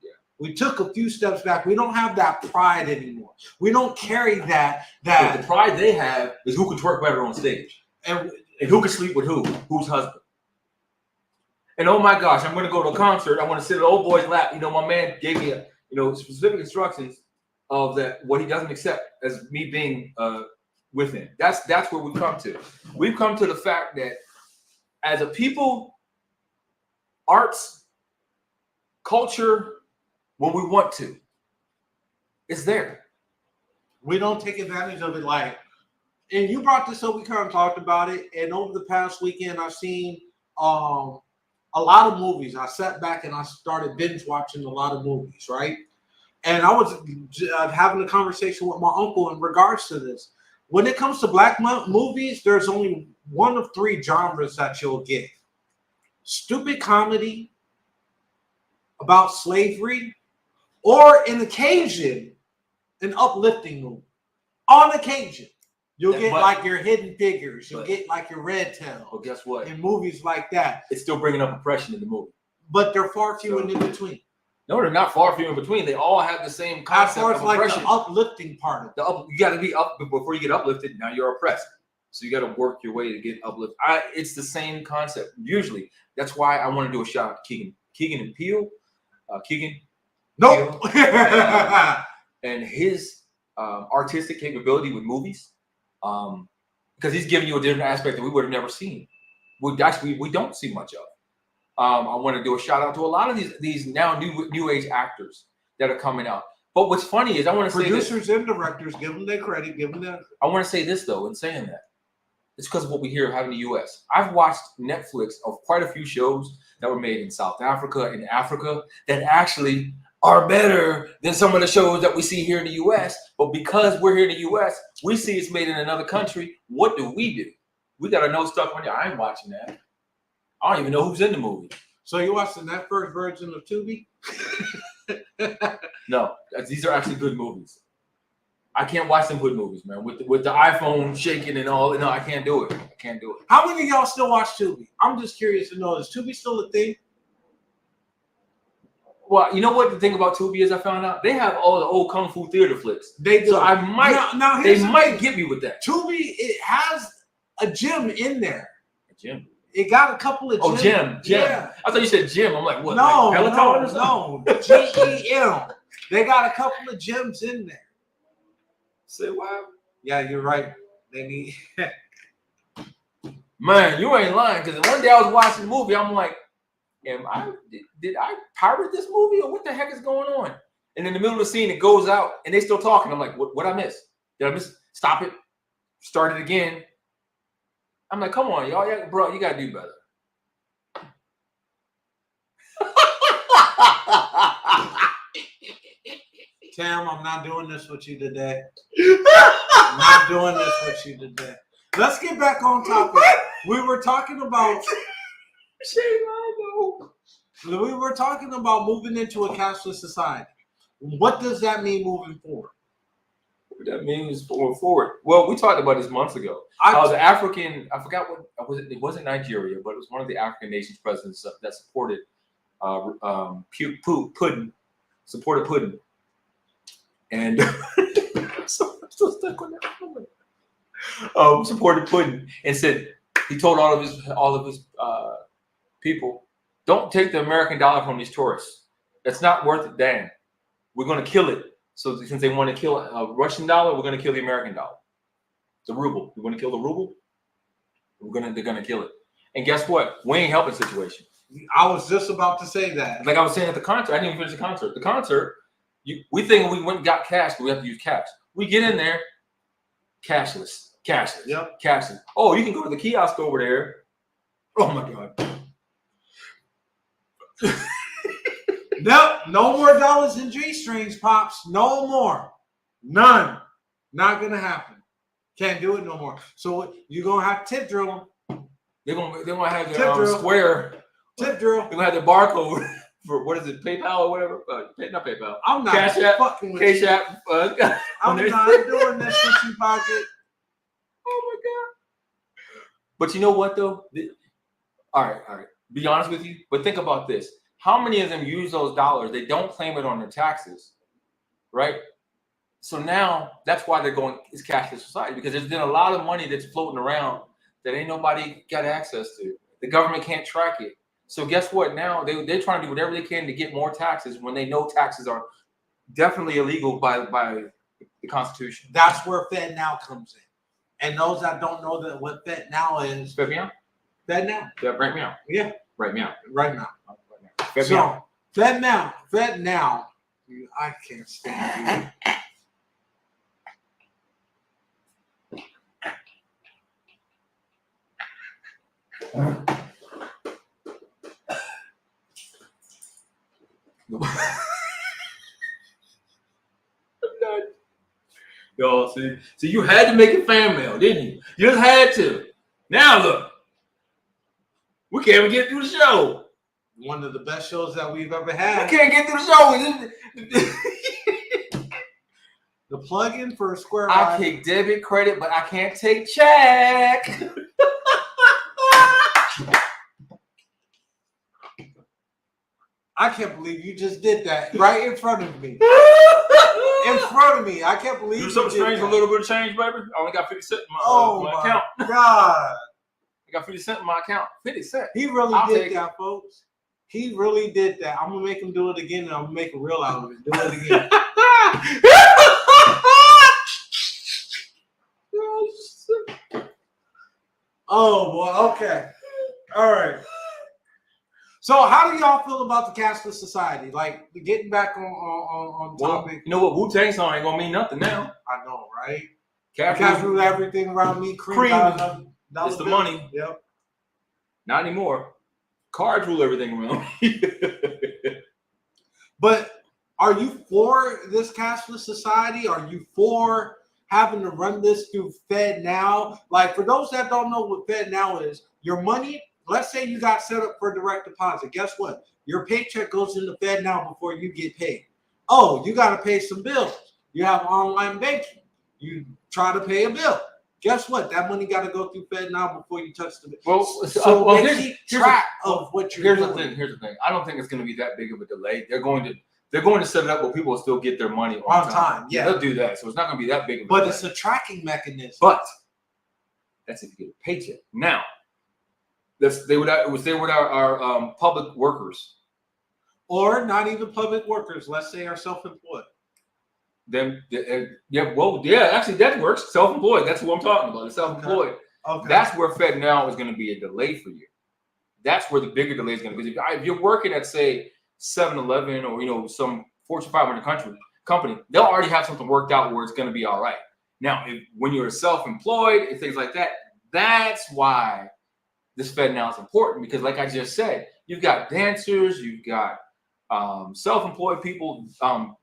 Yeah. We took a few steps back. We don't have that pride anymore. We don't carry that. But the pride they have is who can twerk better on stage. And who can sleep with who? Whose husband? And oh my gosh, I'm going to go to a concert. I want to sit at an old boy's lap. My man gave me specific instructions of that what he doesn't accept as me being with him. That's where we've come to. We've come to the fact that as a people, arts, culture, when we want to, it's there. We don't take advantage of it. And you brought this up. We kind of talked about it. And over the past weekend, I've seen a lot of movies. I sat back and I started binge watching a lot of movies, right? And I was having a conversation with my uncle in regards to this. When it comes to black movies, there's only one of three genres that you'll get. Stupid comedy about slavery, or an occasion, an uplifting movie. On occasion. You'll get like your Hidden Figures. You'll get like your Red Tail. Well, guess what? And movies like that. It's still bringing up oppression in the movie. But they're far few and in between. No, they're not far few in between. They all have the same concept as far as of like oppression. the uplifting part of it. You got to be up before you get uplifted. Now you're oppressed. So you got to work your way to get uplifted. It's the same concept. Usually. That's why I want to do a shout out to Keegan. Keegan and Peele. Keegan. Nope. And his artistic capability with movies. Because he's giving you a different aspect that we would have never seen. We don't see much of. I want to do a shout out to a lot of these now new age actors that are coming out. But what's funny is I want to say producers and directors, give them their credit, give them that. I want to say this though, in saying that, it's because of what we hear having in the U.S. I've watched Netflix of quite a few shows that were made in South Africa and Africa that actually are better than some of the shows that we see here in the U.S. But because we're here in the U.S., we see it's made in another country. What do? We got to know stuff on there. I ain't watching that. I don't even know who's in the movie. So you watching that first version of Tubi? No, these are actually good movies. I can't watch them good movies, man. With the iPhone shaking and all. No, I can't do it. How many of y'all still watch Tubi? I'm just curious to know, is Tubi still a thing? Well, you know what the thing about Tubi is I found out? They have all the old Kung Fu theater flicks. They do. So I might, now they might get me with that. Tubi, it has a gym in there. A gym? It got a couple of gyms. Oh, gym. Yeah. I thought you said gym. I'm like, what? No, like no. GEM. They got a couple of gyms in there. Say what? Yeah, you're right. They need. Man, you ain't lying. Because one day I was watching a movie. I'm like, did I pirate this movie or what the heck is going on? And in the middle of the scene, it goes out and they still talking. I'm like, what I miss? Did I miss? Stop it. Start it again. I'm like, come on, y'all. Yeah, bro, you got to do better. Tam, I'm not doing this with you today. Let's get back on topic. We were talking about moving into a cashless society. What does that mean moving forward? What that means going forward. Well, we talked about this months ago. The African, I forgot what was it. It wasn't Nigeria, but it was one of the African nations presidents that supported pudding, supported pudding, and so stuck on that. Supported pudding and said he told all of his people, don't take the American dollar from these tourists. That's not worth a damn. We're going to kill it. So since they want to kill a Russian dollar, we're going to kill the American dollar. The ruble. We're going to kill the ruble. They're going to kill it. And guess what? We ain't helping the situation. I was just about to say that. Like I was saying at the concert, I didn't even finish the concert. The concert, we think we went and got cash, but we have to use cash. We get in there, cashless. Yep. Cashless. Oh, you can go to the kiosk over there. Oh my God. Nope, no more dollars and G-strings, Pops. No more. None. Not going to happen. Can't do it no more. So you're going to have to tip drill them. They're gonna have their square. Tip drill. They're going to have their barcode for what is it, PayPal or whatever? Not PayPal. I'm not Cash App, fucking with Cash you. App. I'm not doing this with you, Pocket. Oh my God. But you know what though? All right. Be honest with you, but think about this. How many of them use those dollars? They don't claim it on their taxes, right? So now that's why they're going, it's cashless society, because there's been a lot of money that's floating around that ain't nobody got access to. The government can't track it. So guess what? Now they're trying to do whatever they can to get more taxes when they know taxes are definitely illegal by the Constitution. That's where Fed Now comes in. And those that don't know that what Fed Now is. Fed me out? Fed Now. Yeah, right now. Yeah. Right now. Right now. Fed me out. Fed Now. I can't stand you. Yo, see, you had to make it fan mail, didn't you? You just had to. Now look, we can't even get through the show. One of the best shows that we've ever had. We can't get through the show. The plug-in for Square. I take debit, credit, but I can't take check. I can't believe you just did that right in front of me. In front of me. I can't believe Do you something did strange that. with a little bit of change, baby. I only got 50 cents in my account. God. I got 50 cents in my account. 50 cents. He really I'll did take that, folks. He really did that. I'm going to make him do it again, and I'm going to make a reel out of it. Do it again. Oh, boy. Okay. All right. So, how do y'all feel about the cashless society? Like, getting back on topic. Well, you know what? Wu-Tang song ain't gonna mean nothing now. I know, right? Cash rule everything around me. Cream. It's the money. Yep. Not anymore. Cards rule everything around me. But are you for this cashless society? Are you for having to run this through Fed Now? Like, for those that don't know what Fed Now is, your money. Let's say you got set up for direct deposit. Guess what? Your paycheck goes into Fed Now before you get paid. Oh, you got to pay some bills. You have online banking. You try to pay a bill. Guess what? That money got to go through Fed Now before you touch the bill. Well, they keep track of what you're doing. Here's the thing. I don't think it's going to be that big of a delay. They're going to set it up where people will still get their money on time. Yeah, they'll do that. So it's not going to be that big of a delay. But it's a tracking mechanism. But that's if you get a paycheck. Now, they would our public workers, or not even public workers. Let's say are self-employed. Actually that works. Self-employed. That's what I'm talking about. The self-employed. Okay. That's where Fed Now is going to be a delay for you. That's where the bigger delay is going to be. If you're working at say 7-Eleven or some Fortune 500 company, they'll already have something worked out where it's going to be all right. Now, when you're self-employed and things like that, that's why this Fed Now is important, because like I just said, you've got dancers, you've got self-employed people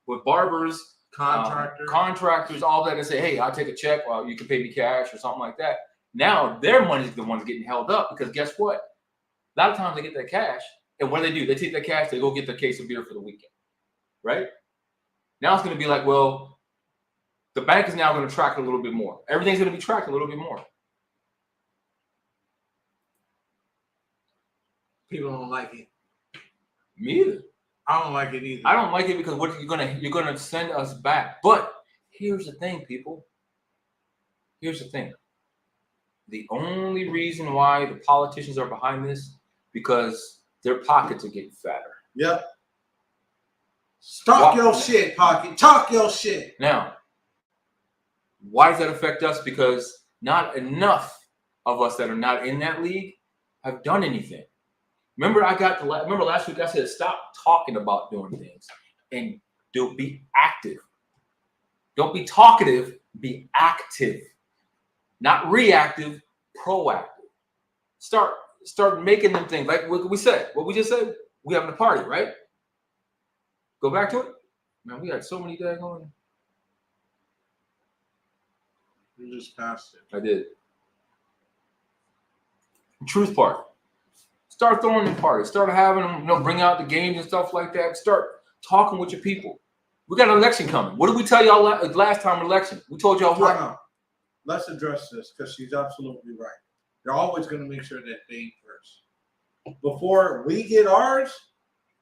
with barbers, contractors, all that, and say, hey, I'll take a check, well, you can pay me cash or something like that. Now their money's the ones getting held up, because guess what? A lot of times they get that cash, and what do? They take that cash, they go get their case of beer for the weekend, right? Now it's going to be like, well, the bank is now going to track a little bit more. Everything's going to be tracked a little bit more. People don't like it. Me either. I don't like it either. I don't like it because what you're gonna send us back. But here's the thing, people. Here's the thing. The only reason why the politicians are behind this, because their pockets are getting fatter. Yep. Talk your shit, pocket. Talk your shit. Now, why does that affect us? Because not enough of us that are not in that league have done anything. Remember last week I said stop talking about doing things and be active. Don't be talkative, be active. Not reactive, proactive. Start making them things. Like what we just said, we having a party, right? Go back to it. Man, we had so many daggone. You just passed it. I did. Truth part. Start throwing them parties. Start having them, bring out the games and stuff like that. Start talking with your people. We got an election coming. What did we tell y'all last time election? We told y'all what? No. Let's address this because she's absolutely right. They're always going to make sure that they eat first. Before we get ours,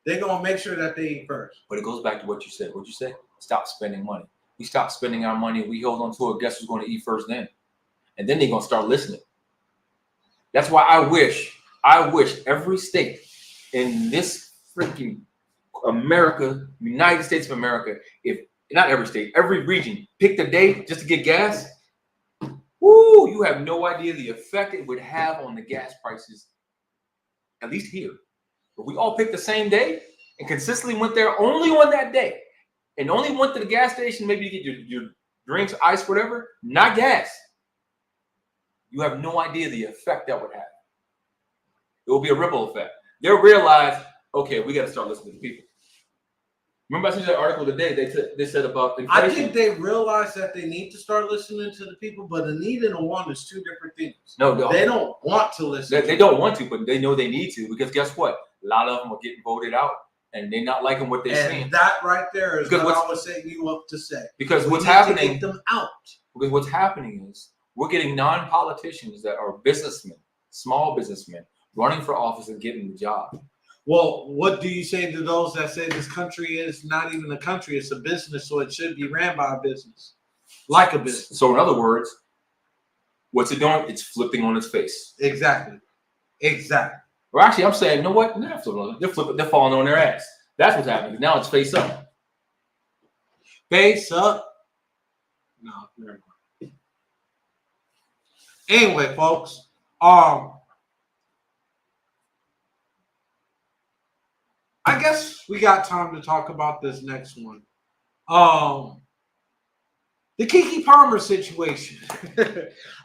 they're going to make sure that they eat first. But it goes back to what you said. What'd you say? Stop spending money. We stop spending our money. We hold on to it. Guess who's going to eat first then? And then they're going to start listening. That's why I wish every state in this freaking America, United States of America, if not every state, every region, picked a day just to get gas. Woo, you have no idea the effect it would have on the gas prices, at least here. If we all picked the same day and consistently went there only on that day and only went to the gas station, maybe to get your drinks, ice, whatever, not gas, you have no idea the effect that would have. It will be a ripple effect. They'll realize, okay, we got to start listening to people. Remember I sent you that article today, they said about inflation. I think they realize that they need to start listening to the people, but a need and a want is two different things. No, they don't want to listen. They don't want to, but they know they need to, because guess what? A lot of them are getting voted out, and they're not liking what they're saying. And that right there is what I was setting you up to say. Because what's happening, get them out. Because what's happening is we're getting non-politicians that are businessmen, small businessmen, running for office and getting the job. Well, what do you say to those that say this country is not even a country, it's a business, so it should be ran by a business, like a business? So in other words, what's it doing? It's flipping on its face. Exactly. Or actually, I'm saying, you know what? They're falling on their ass. That's what's happening. Now it's face up. Face up. No, never mind. Anyway, folks, I guess we got time to talk about this next one. The Keke Palmer situation.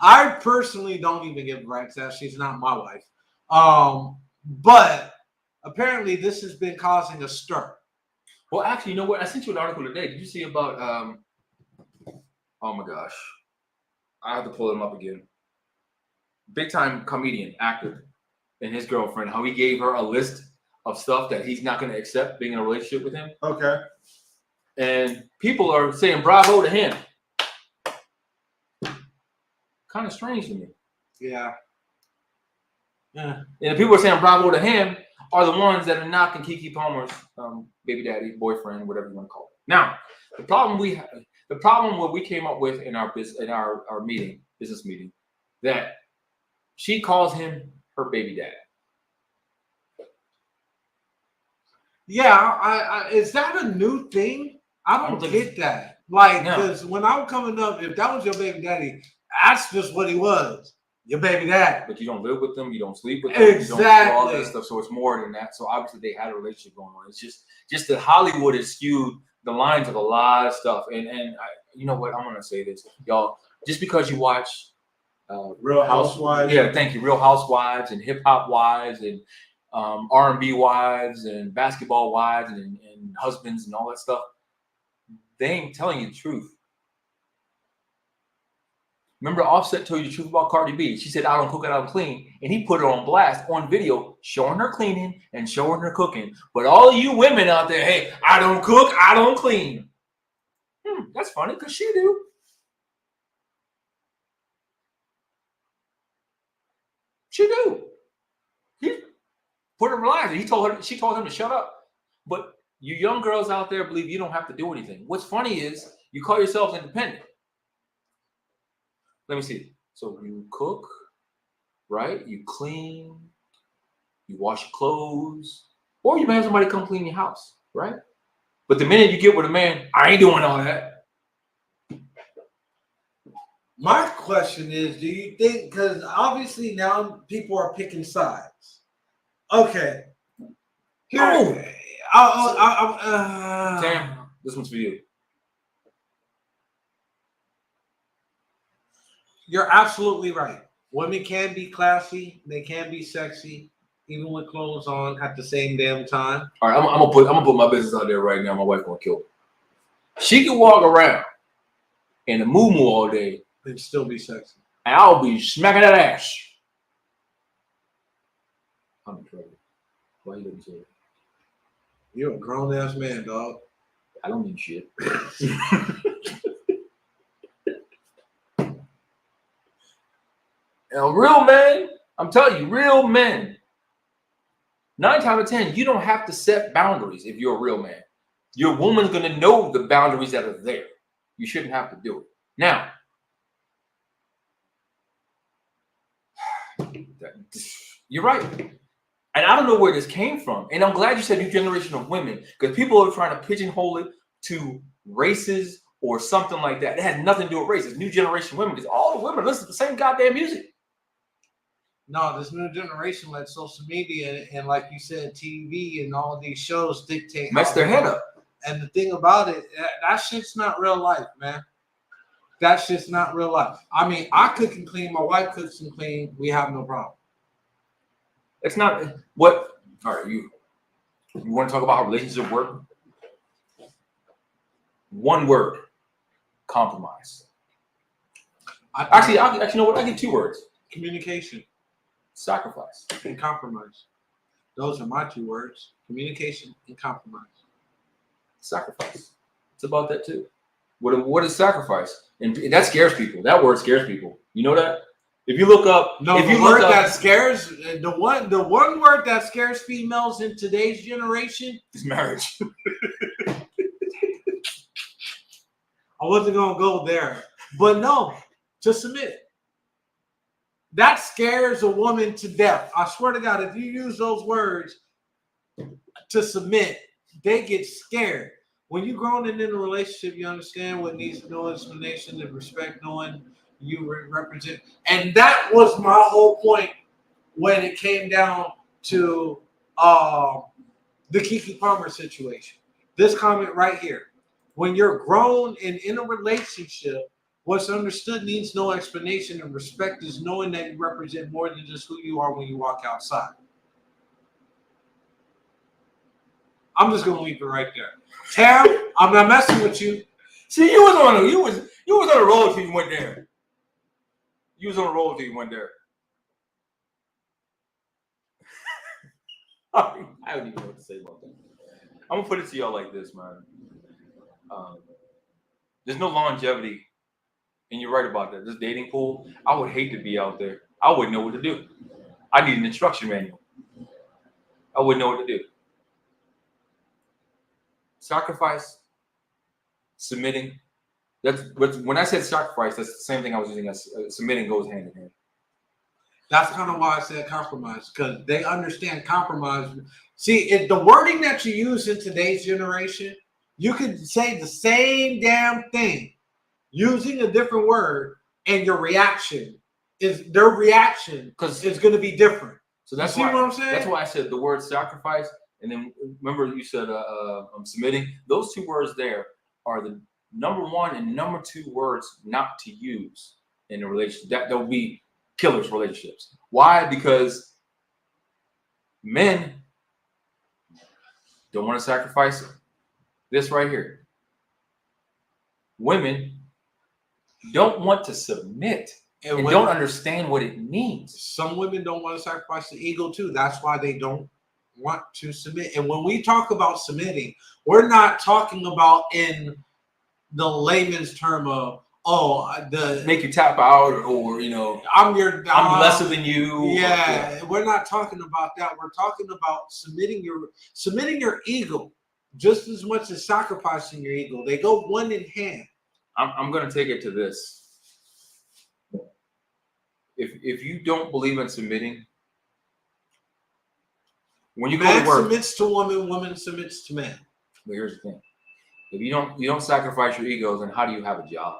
I personally don't even give a rat's ass. She's not my wife. But apparently this has been causing a stir. Well, actually, you know what? I sent you an article today. Did you see about, oh my gosh. I have to pull him up again. Big time comedian, actor, and his girlfriend, how he gave her a list of stuff that he's not going to accept being in a relationship with him. Okay. And people are saying bravo to him. Kind of strange to me. Yeah. And the people are saying bravo to him are the ones that are knocking Keke Palmer's baby daddy, boyfriend, whatever you want to call it. Now, the problem what we came up with in our business meeting, that she calls him her baby dad. Yeah, I is that a new thing? I don't get that. Like, because when I was coming up, if that was your baby daddy, that's just what he was. Your baby daddy. But you don't live with them, you don't sleep with them, exactly. You don't do all that stuff. So it's more than that. So obviously they had a relationship going on. It's just that Hollywood has skewed the lines of a lot of stuff. And you know what? I'm gonna say this, y'all. Just because you watch Real Housewives. Yeah, thank you. Real Housewives and Hip Hop Wives and R&B wives and basketball wives and husbands and all that stuff, they ain't telling you the truth. Remember, Offset told you the truth about Cardi B. She said, I don't cook, I don't clean. And he put her on blast on video, showing her cleaning and showing her cooking. But all of you women out there, hey, I don't cook, I don't clean. That's funny, because she do. She do. He put her on. She told him to shut up. But you young girls out there believe you don't have to do anything. What's funny is you call yourselves independent. Let me see. So you cook, right? You clean, you wash your clothes, or you may have somebody come clean your house, right? But the minute you get with a man, I ain't doing all that. My question is, do you think, because obviously now people are picking sides. Okay. Damn, this one's for you. You're absolutely right. Women can be classy. They can be sexy, even with clothes on at the same damn time. All right, I'm gonna put my business out there right now. My wife gonna kill me. She can walk around in a muumuu all day and still be sexy. And I'll be smacking that ass. I'm in trouble. Why you didn't say it? You're a grown ass man, dog. I don't mean shit. A real man, I'm telling you, real men. 9 times out of 10, you don't have to set boundaries if you're a real man. Your woman's gonna know the boundaries that are there. You shouldn't have to do it. Now, you're right. And I don't know where this came from. And I'm glad you said new generation of women, because people are trying to pigeonhole it to races or something like that. It has nothing to do with races. New generation women, because all the women listen to the same goddamn music. No, this new generation let social media and like you said, TV and all of these shows dictate. Mess their head up. And the thing about it, that shit's not real life, man. That shit's not real life. I mean, I cook and clean. My wife cooks and clean. We have no problem. It's not what. All right, you want to talk about how relationships work? One word: compromise. Actually, you know what? I give 2 words: communication, sacrifice, and compromise. Those are my 2 words: communication and compromise. Sacrifice. It's about that too. What is sacrifice? And that scares people. That word scares people. You know that? If you look up, no, if the you word look up, that scares the one word that scares females in today's generation is marriage. I wasn't gonna go there, but no, to submit. That scares a woman to death. I swear to God, if you use those words to submit, they get scared. When you're growing in a relationship, you understand what needs no explanation and respect, knowing you represent. And that was my whole point when it came down to the Keke Palmer situation. This comment right here. When you're grown and in a relationship, what's understood needs no explanation, and respect is knowing that you represent more than just who you are when you walk outside. I'm just gonna leave it right there. Tam, I'm not messing with you. See, you was on a roll till you went there. You was on a roll till you went there. I don't even know what to say about that. I'm gonna put it to y'all like this, man. There's no longevity, and you're right about that. This dating pool, I would hate to be out there. I wouldn't know what to do. I need an instruction manual. I wouldn't know what to do. Sacrifice, submitting. That's when I said sacrifice, that's the same thing I was using as submitting goes hand in hand. That's kind of why I said compromise, because they understand compromise. See, if the wording that you use in today's generation, you could say the same damn thing using a different word, and their reaction is going to be different. So that's what I'm saying. That's why I said the word sacrifice, and then remember you said submitting. Those 2 words there are the number 1 and number 2 words not to use in a relationship. That will be killers for relationships. Why? Because men don't want to sacrifice this right here. Women don't want to submit and don't understand what it means. Some women don't want to sacrifice the ego too. That's why they don't want to submit. And when we talk about submitting, we're not talking about in the layman's term of make you tap out, or I'm lesser than you. Yeah, we're not talking about that. We're talking about submitting your ego just as much as sacrificing your ego. They go one in hand. I'm going to take it to this. If you don't believe in submitting, when you go to work, submits to woman, woman submits to man. But here's the thing: if you don't sacrifice your egos, then how do you have a job?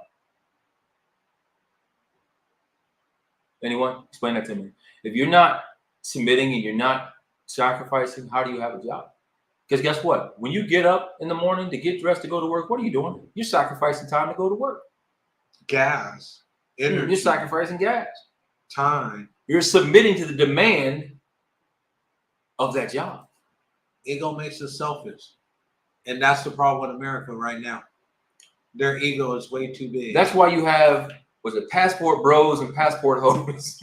Anyone? Explain that to me. If you're not submitting and you're not sacrificing, how do you have a job? Because guess what? When you get up in the morning to get dressed to go to work, what are you doing? You're sacrificing time to go to work. Gas. Energy. You're sacrificing gas. Time. You're submitting to the demand of that job. Ego makes us selfish. And that's the problem with America right now. Their ego is way too big. That's why you have, was it passport bros and passport hoes?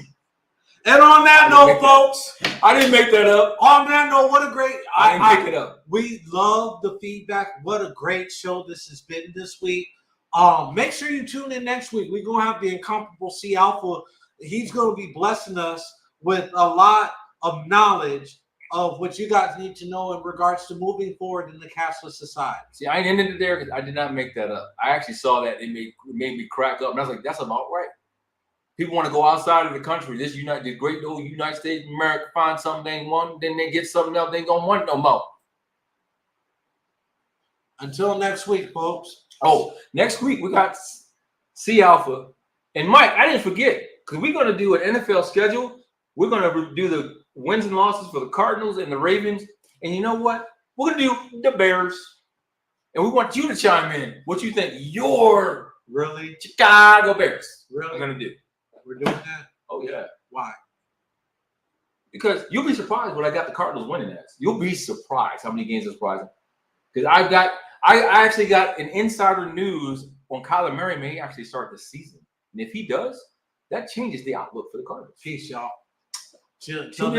And on that note, folks, I didn't make that up. on that note, what a great. I didn't pick it up. We love the feedback. What a great show this has been this week. Make sure you tune in next week. We're going to have the incomparable C Alpha. He's going to be blessing us with a lot of knowledge of what you guys need to know in regards to moving forward in the cashless society. See, I ended it there because I did not make that up. I actually saw that. It made me crack up. And I was like, that's about right. People want to go outside of the country. The great old United States of America, find something they want, then they get something else they ain't going to want no more. Until next week, folks. Oh, next week we got C Alpha. And Mike, I didn't forget, because we're going to do an NFL schedule. We're going to do the wins and losses for the Cardinals and the Ravens. And you know what? We're going to do the Bears. And we want you to chime in. What you think your Really? Chicago Bears Really? are going to do. We're doing that? Oh, yeah. Why? Because you'll be surprised what I got the Cardinals winning as. You'll be surprised how many games are surprising. Because I actually got an insider news on Kyler Murray may actually start the season. And if he does, that changes the outlook for the Cardinals. Peace, y'all. Till